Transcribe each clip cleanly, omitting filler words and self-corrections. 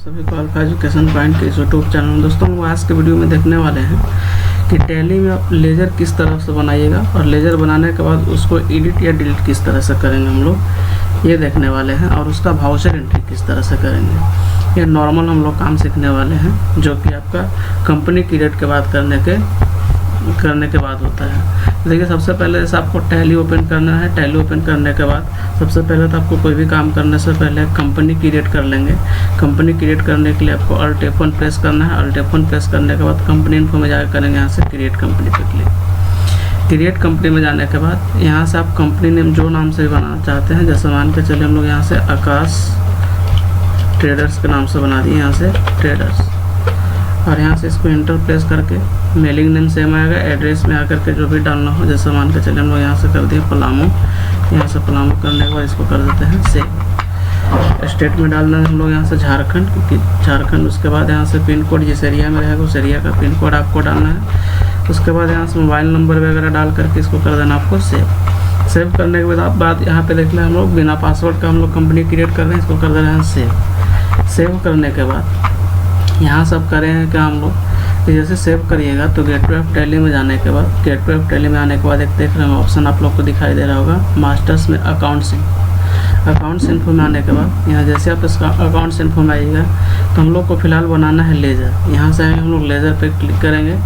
सभी को alpha education point के इस यूट्यूब चैनल में दोस्तों हम आज के वीडियो में देखने वाले हैं कि टैली में आप लेज़र किस तरह से बनाइएगा और लेज़र बनाने के बाद उसको एडिट या डिलीट किस तरह से करेंगे हम लोग ये देखने वाले हैं, और उसका वाउचर एंट्री किस तरह से करेंगे। ये नॉर्मल हम लोग काम सीखने वाले हैं जो कि आपका कंपनी क्रिएट के बाद करने के बाद होता है। देखिए सबसे पहले जैसे आपको टैली ओपन करना है, टैली ओपन करने के बाद सबसे पहले तो आपको कोई भी काम करने से पहले कंपनी क्रिएट कर लेंगे। कंपनी क्रिएट करने के लिए आपको अल्ट F1 प्रेस करना है। अल्ट F1 प्रेस करने के बाद कंपनी इन्फो में जाकर करेंगे यहाँ से क्रिएट कंपनी पे क्लिक। क्रिएट कंपनी में जाने के बाद यहाँ से आप कंपनी नेम जो नाम से बनाना चाहते हैं, जैसे मान के चलिए हम लोग यहाँ से आकाश ट्रेडर्स के नाम से बना दिए यहाँ से ट्रेडर्स, और यहाँ से इसको इंटर प्रेस करके मेलिंग नेम सेम आएगा। एड्रेस में आकर के जो भी डालना हो, जैसे मान के चलिए हम लोग यहाँ से कर दिए पलामू। यहाँ से पलामू करने के बाद इसको कर देते हैं सेव। स्टेट में डालना है हम लोग यहाँ से झारखंड, क्योंकि झारखंड। उसके बाद यहाँ से पिन कोड जिस एरिया में रहेगा उस एरिया का पिन कोड आपको डालना है। उसके बाद यहाँ से मोबाइल नंबर वगैरह डाल करके इसको कर देना आपको सेव। सेव करने के बाद यहाँ पे देख लें हम लोग बिना पासवर्ड का हम लोग कंपनी क्रिएट कर रहे हैं, इसको कर दे रहे हैं सेव। सेव करने के बाद यहाँ सब करे हैं क्या हम लोग, जैसे सेव करिएगा तो गेटवे ऑफ टैली में जाने के बाद, गेटवे ऑफ टैली में आने के बाद एक देख रहे हैं ऑप्शन आप लोग को दिखाई दे रहा होगा मास्टर्स में अकाउंट्स इन्फो में आने के बाद यहाँ जैसे आप इसका अकाउंट्स इन्फो में आइएगा तो हम लोग को फिलहाल बनाना है लेज़र। यहाँ से आएंगे हम लोग लेज़र पे क्लिक करेंगे।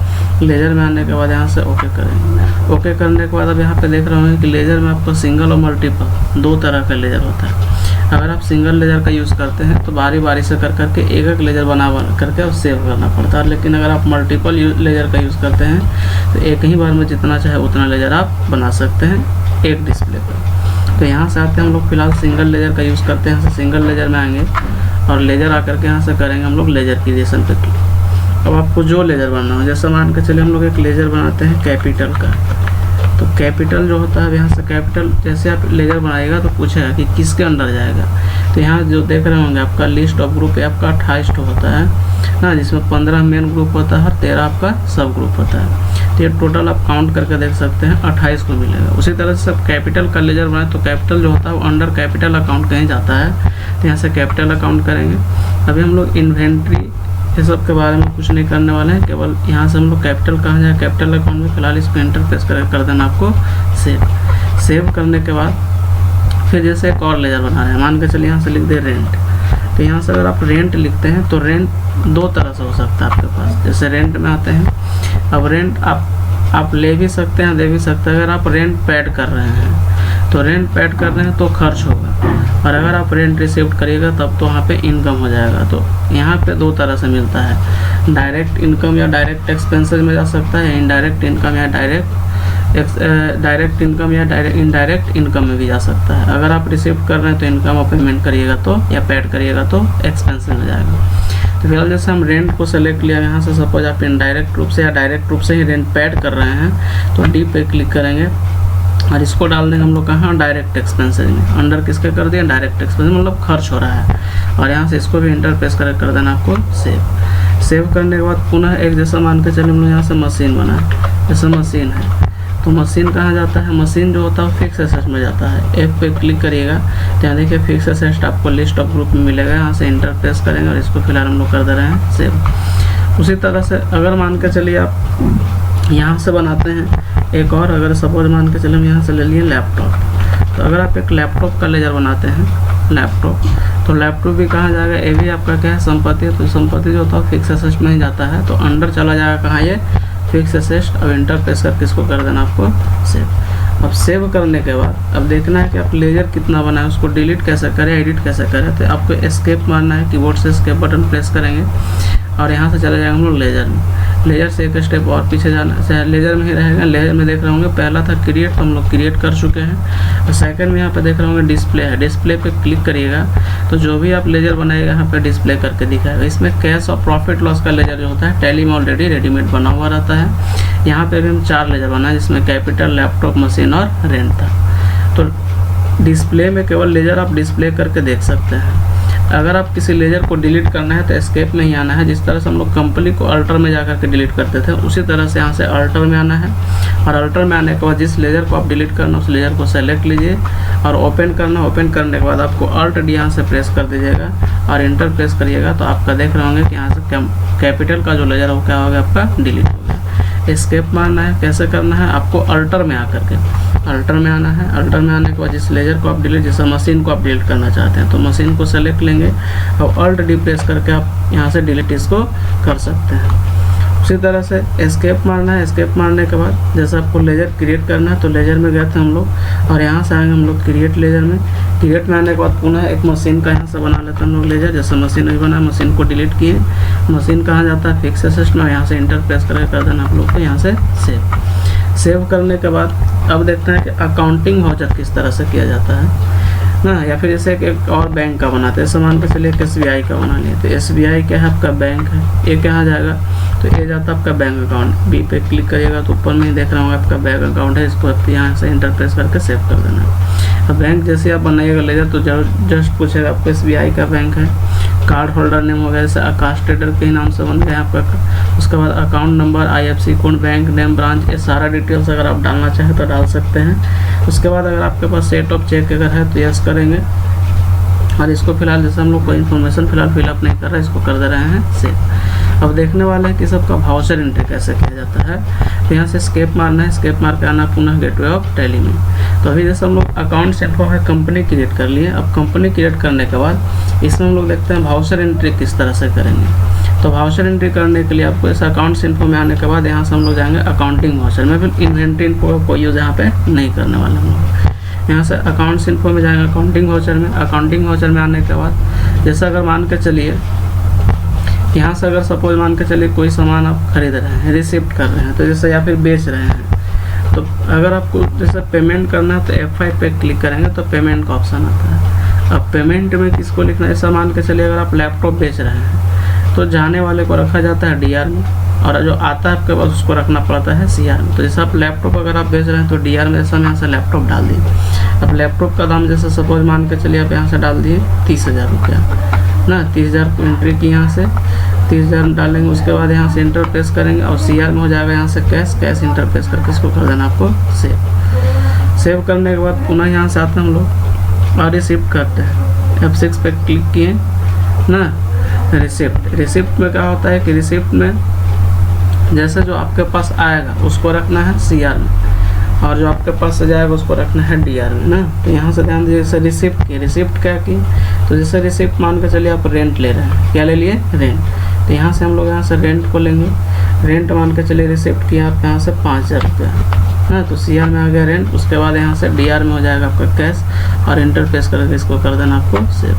लेज़र में आने के बाद यहाँ से ओके करेंगे। ओके करने के बाद अब यहाँ पे देख रहे होंगे कि लेज़र में आपको सिंगल और मल्टीपल दो तरह का लेज़र होता है। अगर आप सिंगल लेज़र का यूज़ करते हैं तो बारी बारी से कर करके एक लेज़र बना करके और सेव करना पड़ता है, लेकिन अगर आप मल्टीपल लेज़र का यूज़ करते हैं तो एक ही बार में जितना चाहे उतना लेज़र आप बना सकते हैं एक डिस्प्ले पर। तो यहाँ से आते हैं हम लोग फिलहाल सिंगल लेज़र का यूज़ करते हैं, यहाँ से सिंगल लेज़र में आएंगे और लेज़र आकर के यहाँ से करेंगे हम लोग लेज़र क्रिएशन पे क्लिक। अब आपको जो लेज़र बनना हो, जैसे मान के चलिए हम लोग एक लेज़र बनाते हैं कैपिटल का, तो कैपिटल जो होता है यहाँ से कैपिटल जैसे आप लेज़र बनाएगा तो पूछेगा कि किसके अंडर जाएगा। तो यहाँ जो देख रहे होंगे आपका लिस्ट ऑफ ग्रुप आपका 28 होता है ना, जिसमें 15 मेन ग्रुप होता है और 13 आपका सब ग्रुप होता है। तो ये टोटल आप काउंट करके देख सकते हैं 28 को मिलेगा। उसी तरह से सब कैपिटल का लेज़र बनाए तो कैपिटल जो होता है वो अंडर कैपिटल अकाउंट कहीं जाता है, तो यहाँ से कैपिटल अकाउंट करेंगे। अभी हम लोग इन्वेंट्री ये सब के बारे में कुछ नहीं करने वाले हैं, केवल यहाँ से हम लोग कैपिटल कहाँ जाए कैपिटल अकाउंट में फिलहाल इसको एंटर प्रेस कर देना आपको सेव। सेव करने के बाद फिर जैसे एक और लेज़र बना रहे हैं, मान के चलिए यहाँ से लिख दे रेंट। तो यहाँ से अगर आप रेंट लिखते हैं तो रेंट दो तरह से हो सकता है आपके पास। जैसे रेंट में आते हैं, अब रेंट आप ले भी सकते हैं दे भी सकते हैं। अगर आप रेंट पेड कर रहे हैं तो रेंट पेड कर रहे हैं तो खर्च होगा, और अगर आप रेंट रिसीव करिएगा तब तो वहाँ पे इनकम हो जाएगा। तो यहाँ पे दो तरह से मिलता है, डायरेक्ट इनकम या डायरेक्ट एक्सपेंसेस में जा सकता है, इनडायरेक्ट इनकम या डायरेक्ट इनकम या इनडायरेक्ट इनकम में भी जा सकता है। अगर आप रिसीव कर रहे हैं तो इनकम और पेमेंट करिएगा तो, या पेड करिएगा तो एक्सपेंसेस में जाएगा। तो फिलहाल जैसे हम रेंट को सेलेक्ट लिया, यहाँ से सपोज आप इनडायरेक्ट रूप से या डायरेक्ट रूप से ही रेंट पेड कर रहे हैं तो डी पे क्लिक करेंगे और इसको डाल देंगे हम लोग कहाँ डायरेक्ट एक्सपेंसेस में। अंडर किसके कर दिया डायरेक्ट एक्सपेंसेस, मतलब खर्च हो रहा है। और यहाँ से इसको भी इंटर प्रेस कर देना आपको सेव। सेव करने के बाद पुनः एक जैसा मान के चलिए हम लोग यहाँ से मशीन बना, जैसे मशीन है तो मशीन कहाँ जाता है, मशीन जो होता है फिक्स एसेट में जाता है। एफ पे क्लिक करिएगा तो यहाँ देखिए फिक्स एसेट आपको लिस्ट ऑफ ग्रुप में मिलेगा। यहाँ से इंटर प्रेस करेंगे और इसको फिलहाल हम लोग कर दे रहे हैं सेव। उसी तरह से अगर मान के चलिए आप यहाँ से बनाते हैं एक और, अगर सपोज मान के चलिए हम यहाँ से ले लिए लैपटॉप, तो अगर आप एक लैपटॉप का लेज़र बनाते हैं लैपटॉप, तो लैपटॉप भी कहाँ जाएगा, ये भी आपका क्या है संपत्ति है। तो संपत्ति जो होता है फिक्स एसेट में ही जाता है, तो अंडर चला जाएगा कहाँ ये फिक्स एसेट। अब इंटर प्रेस करके इसको कर देना आपको सेव। अब सेव करने के बाद अब देखना है कि आप लेज़र कितना बना है, उसको डिलीट कैसे करें एडिट कैसे करें। तो आपको एस्केप मारना है, कीबोर्ड से एस्केप बटन प्रेस करेंगे और यहाँ से चले जाएंगे हम लोग लेज़र में। लेज़र से एक स्टेप और पीछे जाना है, लेज़र में ही रहेगा। लेज़र में देख रहे होंगे पहला था क्रिएट, तो हम लोग क्रिएट कर चुके हैं। और सेकंड में यहाँ पे देख रहे होंगे डिस्प्ले है, डिस्प्ले पे क्लिक करिएगा तो जो भी आप लेज़र बनाएगा यहाँ पे डिस्प्ले करके दिखाएगा। इसमें कैश और प्रॉफिट लॉस का लेज़र जो होता है टैली में ऑलरेडी रेडीमेड बना हुआ रहता है। यहाँ पे भी हम 4 लेज़र बना है, जिसमें कैपिटल, लैपटॉप, मशीन और रेंट था। तो डिस्प्ले में केवल लेज़र आप डिस्प्ले करके देख सकते हैं। अगर आप किसी लेजर को डिलीट करना है तो एस्केप में ही आना है। जिस तरह से हम लोग कंपनी को अल्टर में जाकर के डिलीट करते थे, उसी तरह से यहाँ से अल्टर में आना है। और अल्टर में आने के बाद जिस लेजर को आप डिलीट करना उस लेजर को सेलेक्ट लीजिए और ओपन करना। ओपन करने के बाद आपको अल्ट डी यहाँ से प्रेस कर दीजिएगा और इंटर प्रेस करिएगा तो आपका देख रहे होंगे कि यहाँ से कैपिटल का जो लेजर हो क्या हो गया, आपका डिलीट हो गया। एस्केप मारना है, कैसे करना है, आपको अल्टर में आकर के अल्टर में आना है। अल्टर में आने के बाद जिस लेजर को आप डिलीट, जैसे मशीन को आप डिलीट करना चाहते हैं तो मशीन को सेलेक्ट लेंगे और अल्ट डी प्रेस करके आप यहाँ से डिलीट इसको कर सकते हैं। उसी तरह से एस्केप मारना है। एस्केप मारने के बाद जैसे आपको लेजर क्रिएट करना है तो लेजर में गए थे हम लोग और यहाँ से आएंगे हम लोग क्रिएट लेजर में। क्रिएट में आने के बाद पुनः एक मशीन का यहाँ से बना लेते हैं हम लोग लेजर। जैसे मशीन नहीं बना, मशीन को डिलीट किए, मशीन कहाँ जाता है, फिक्स सिस्टम में, यहाँ से इंटर प्रेस करके कर देना आप लोग को यहाँ से सेव करने के बाद अब देखते हैं कि अकाउंटिंग वाउचर किस तरह से किया जाता है ना। या फिर जैसे एक और बैंक का बनाते हैं, सामान के चलिए SBI का बना लिए तो SBI क्या है, आपका बैंक है। ये कहाँ जाएगा तो ये जाता है आपका बैंक अकाउंट। बी पे क्लिक करिएगा तो ऊपर में ही देख रहा हूँ आपका बैंक अकाउंट है, इसको आप यहाँ से इंटर प्रेस करके सेव कर देना है। अब बैंक जैसे आप बनाइएगा लेजर तो जस्ट पूछेगा आपको SBI का बैंक है। कार्ड होल्डर नेम वगैरह जैसे आकाश ट्रेडर के नाम से बन गया आपका। उसके बाद account number, IFSC code, bank name, branch, ये सारा डिटेल्स अगर आप डालना चाहें तो डाल सकते हैं। उसके बाद अगर आपके पास सेट ऑफ चेक अगर है तो यस करेंगे और इसको फिलहाल जैसे हम लोग कोई इन्फॉर्मेशन फिलहाल फिलअप नहीं कर रहे, इसको कर दे रहे हैं सेव। अब देखने वाले हैं कि सबका वाउचर एंट्री कैसे किया जाता है। तो यहाँ से एस्केप मारना है, एस्केप मार के आना पुनः गेटवे ऑफ टैली में। तो अभी जैसे हम लोग अकाउंट इन्फो है कंपनी क्रिएट कर लिए। अब कंपनी क्रिएट करने के बाद इसमें हम लोग देखते हैं वाउचर एंट्री किस तरह से करेंगे। तो वाउचर एंट्री करने के लिए आपको इस अकाउंट्स इन्फो में आने के बाद यहाँ से हम लोग जाएंगे अकाउंटिंग वाउचर में। फिर इन्वेंट्री इन्फो कोई यूज़ यहाँ पे नहीं करने वाले हम लोग। यहाँ से अकाउंट्स इन्फो में जाएंगे अकाउंटिंग वाउचर में। अकाउंटिंग वाउचर में आने के बाद जैसे अगर मान के चलिए यहाँ से अगर सपोज मान के चलिए कोई सामान आप खरीद रहे हैं, रिसिप्ट कर रहे हैं तो जैसे या फिर बेच रहे हैं, तो अगर आपको जैसे पेमेंट करना है तो F5 पे क्लिक करेंगे तो पेमेंट का ऑप्शन आता है। अब पेमेंट में किसको लिखना है, ऐसा मान के चलिए अगर आप लैपटॉप बेच रहे हैं तो जाने वाले को रखा जाता है DR में और जो आता है आपके पास उसको रखना पड़ता है CR में। तो जैसे आप लैपटॉप अगर आप बेच रहे हैं तो DR में जैसा यहाँ से लैपटॉप डाल दिए। अब लैपटॉप का दाम जैसे सपोज मान के चलिए आप यहाँ से डाल दिए 30,000 रुपया ना, 30,000 को एंट्री की यहाँ से 30,000 डालेंगे। उसके बाद यहाँ से इंटर प्रेस करेंगे और CR में हो जाएगा यहाँ से कैश इंटर प्रेस करके इसको कर देना आपको सेव करने के बाद पुनः यहाँ से आते हैं हम लोग और रिसिप्ट करते हैं। F6 पे क्लिक किए ना, रिसिप्ट में क्या होता है कि रिसिप्ट में जैसे जो आपके पास आएगा उसको रखना है CR में और जो आपके पास से जाएगा उसको रखना है DR में ना। तो यहाँ से ध्यान दीजिए, जैसे रिसिप्ट क्या की, तो जैसे रिसिप्ट मान के चलिए आप रेंट ले रहे हैं, क्या ले लिए रेंट, तो यहाँ से हम लोग यहाँ से रेंट को लेंगे। रेंट मान के चलिए रिसिप्ट किया आप यहाँ से 5,000 रुपया ना, तो CR में आ गया रेंट। उसके बाद यहाँ से DR में हो जाएगा आपका कैश और इंटर प्रेस करके इसको कर देना आपको सेव।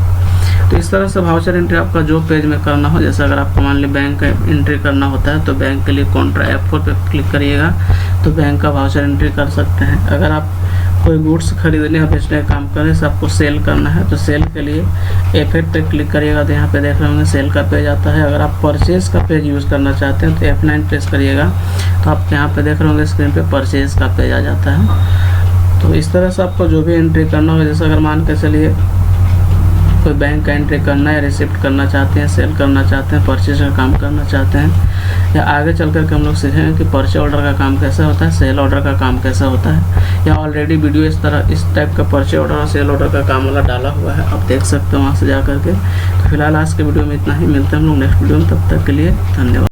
तो इस तरह से वाउचर एंट्री आपका जो पेज में करना हो, जैसे अगर आपको मान ली बैंक का एंट्री करना होता है तो बैंक के लिए कॉन्ट्रा F4 पे क्लिक करिएगा तो बैंक का वाउचर एंट्री कर सकते हैं। अगर आप कोई गुड्स खरीदने या बेचने का काम करें, से आपको सेल करना है तो सेल के लिए F8 पे क्लिक करिएगा तो यहाँ पे देख रहे होंगे सेल का पेज आता है। अगर आप परचेज का पेज यूज़ करना चाहते हैं तो F9 प्रेस करिएगा तो आप यहाँ पे देख रहे होंगे स्क्रीन पे परचेज का पेज आ जाता है। तो इस तरह से आपको जो भी एंट्री करना हो, जैसे अगर मान के चलिए कोई बैंक का एंट्री करना है, रिसिप्ट करना चाहते हैं, सेल करना चाहते हैं, परचेज का काम करना चाहते हैं, या आगे चल कर के हम लोग सीखेंगे कि परचेज ऑर्डर का काम कैसा होता है, सेल ऑर्डर का काम कैसा होता है, या ऑलरेडी वीडियो इस टाइप का परचेज ऑर्डर और सेल ऑर्डर का काम वाला डाला हुआ है, आप देख सकते हो वहाँ से जा करके। तो फिलहाल आज के वीडियो में इतना ही, मिलते हैं हम लोग नेक्स्ट वीडियो में, तब तक के लिए धन्यवाद।